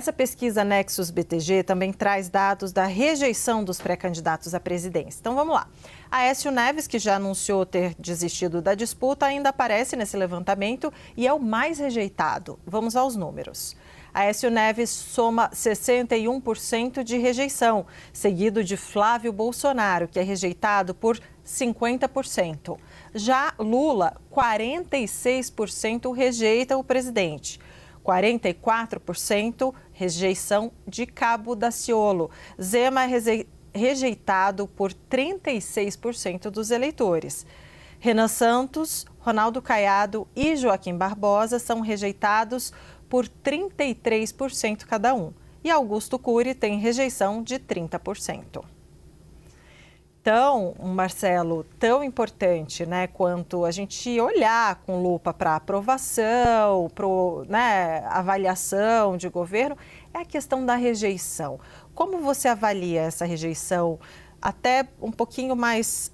Essa pesquisa Nexus BTG também traz dados da rejeição dos pré-candidatos à presidência. Então vamos lá. Aécio Neves, que já anunciou ter desistido da disputa, ainda aparece nesse levantamento e é o mais rejeitado. Vamos aos números. Aécio Neves soma 61% de rejeição, seguido de Flávio Bolsonaro, que é rejeitado por 50%. Já Lula, 46% rejeita o presidente. 44% rejeição de Cabo Daciolo. Zema é rejeitado por 36% dos eleitores. Renan Santos, Ronaldo Caiado e Joaquim Barbosa são rejeitados por 33% cada um. E Augusto Cury tem rejeição de 30%. Então, Marcelo, tão importante, né, quanto a gente olhar com lupa para aprovação, para avaliação de governo, é a questão da rejeição. Como você avalia essa rejeição até um pouquinho mais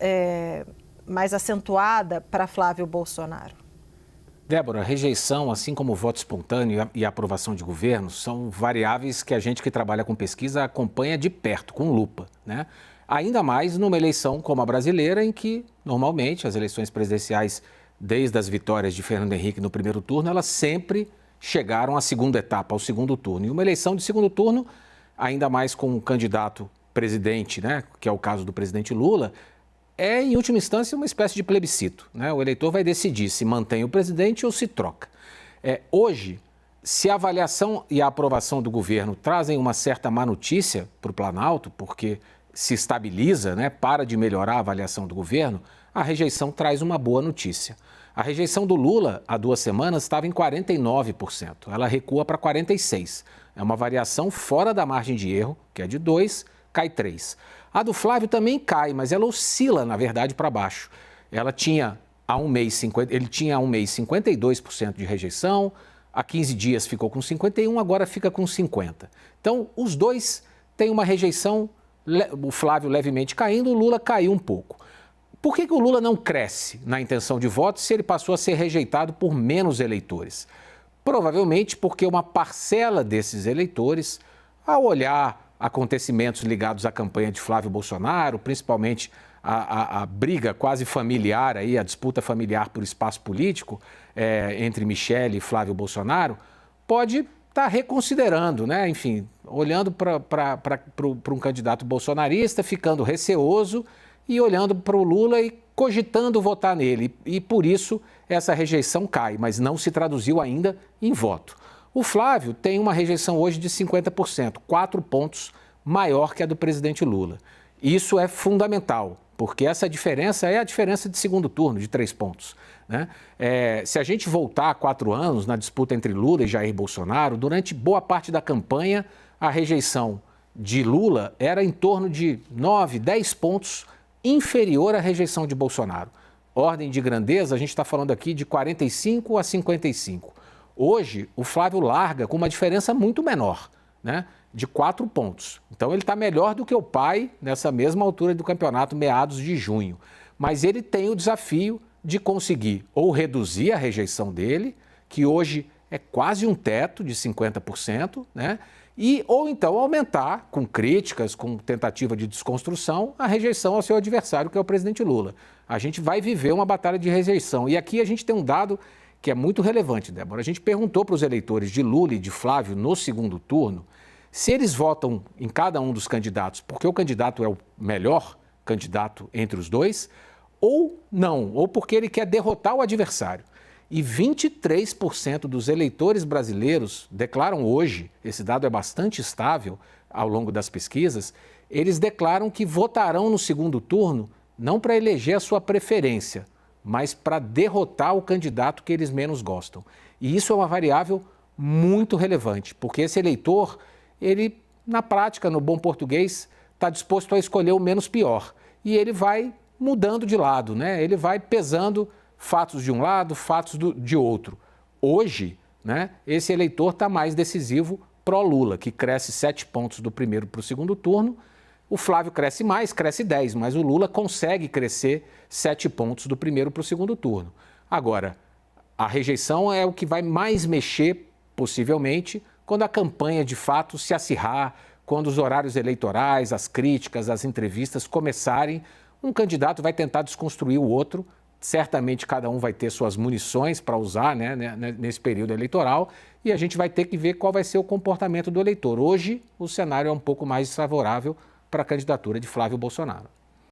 acentuada para Flávio Bolsonaro? Débora, rejeição, assim como o voto espontâneo e a aprovação de governo, são variáveis que a gente que trabalha com pesquisa acompanha de perto, com lupa, né? Ainda mais numa eleição como a brasileira, em que, normalmente, as eleições presidenciais, desde as vitórias de Fernando Henrique no primeiro turno, elas sempre chegaram à segunda etapa, ao segundo turno. E uma eleição de segundo turno, ainda mais com um candidato presidente, né, que é o caso do presidente Lula, é, em última instância, uma espécie de plebiscito, né? O eleitor vai decidir se mantém o presidente ou se troca. Hoje, se a avaliação e a aprovação do governo trazem uma certa má notícia para o Planalto, porque se estabiliza, né, para de melhorar a avaliação do governo, a rejeição traz uma boa notícia. A rejeição do Lula, há 2 semanas, estava em 49%. Ela recua para 46%. É uma variação fora da margem de erro, que é de 2, cai 3. A do Flávio também cai, mas ela oscila, na verdade, para baixo. Ele tinha há um mês 52% de rejeição, há 15 dias ficou com 51%, agora fica com 50%. Então, os dois têm uma rejeição, o Flávio levemente caindo, o Lula caiu um pouco. Por que o Lula não cresce na intenção de voto se ele passou a ser rejeitado por menos eleitores? Provavelmente porque uma parcela desses eleitores, ao olhar acontecimentos ligados à campanha de Flávio Bolsonaro, principalmente a briga quase familiar, a disputa familiar por espaço político entre Michele e Flávio Bolsonaro, pode estar reconsiderando, né? Enfim, olhando para um candidato bolsonarista, ficando receoso e olhando para o Lula e cogitando votar nele. E por isso essa rejeição cai, mas não se traduziu ainda em voto. O Flávio tem uma rejeição hoje de 50%, 4 pontos maior que a do presidente Lula. Isso é fundamental, porque essa diferença é a diferença de segundo turno, de 3 pontos. Né? Se a gente voltar a 4 anos na disputa entre Lula e Jair Bolsonaro, durante boa parte da campanha, a rejeição de Lula era em torno de 9, 10 pontos inferior à rejeição de Bolsonaro. Ordem de grandeza, a gente está falando aqui de 45 a 55. Hoje, o Flávio larga com uma diferença muito menor, né, de 4 pontos. Então, ele está melhor do que o pai nessa mesma altura do campeonato, meados de junho. Mas ele tem o desafio de conseguir ou reduzir a rejeição dele, que hoje é quase um teto de 50%, né, ou então aumentar, com críticas, com tentativa de desconstrução, a rejeição ao seu adversário, que é o presidente Lula. A gente vai viver uma batalha de rejeição. E aqui a gente tem um dado que é muito relevante, Débora. A gente perguntou para os eleitores de Lula e de Flávio no segundo turno se eles votam em cada um dos candidatos porque o candidato é o melhor candidato entre os dois ou não, ou porque ele quer derrotar o adversário. E 23% dos eleitores brasileiros declaram hoje, esse dado é bastante estável ao longo das pesquisas, eles declaram que votarão no segundo turno não para eleger a sua preferência, mas para derrotar o candidato que eles menos gostam. E isso é uma variável muito relevante, porque esse eleitor, ele, na prática, no bom português, está disposto a escolher o menos pior. E ele vai mudando de lado, né? Ele vai pesando fatos de um lado, fatos de outro. Hoje, né, esse eleitor está mais decisivo pró-Lula, que cresce 7 pontos do primeiro para o segundo turno. O Flávio cresce mais, cresce 10, mas o Lula consegue crescer 7 pontos do primeiro para o segundo turno. Agora, a rejeição é o que vai mais mexer, possivelmente, quando a campanha de fato se acirrar, quando os horários eleitorais, as críticas, as entrevistas começarem, um candidato vai tentar desconstruir o outro. Certamente cada um vai ter suas munições para usar, né, nesse período eleitoral, e a gente vai ter que ver qual vai ser o comportamento do eleitor. Hoje, o cenário é um pouco mais desfavorável para a candidatura de Flávio Bolsonaro.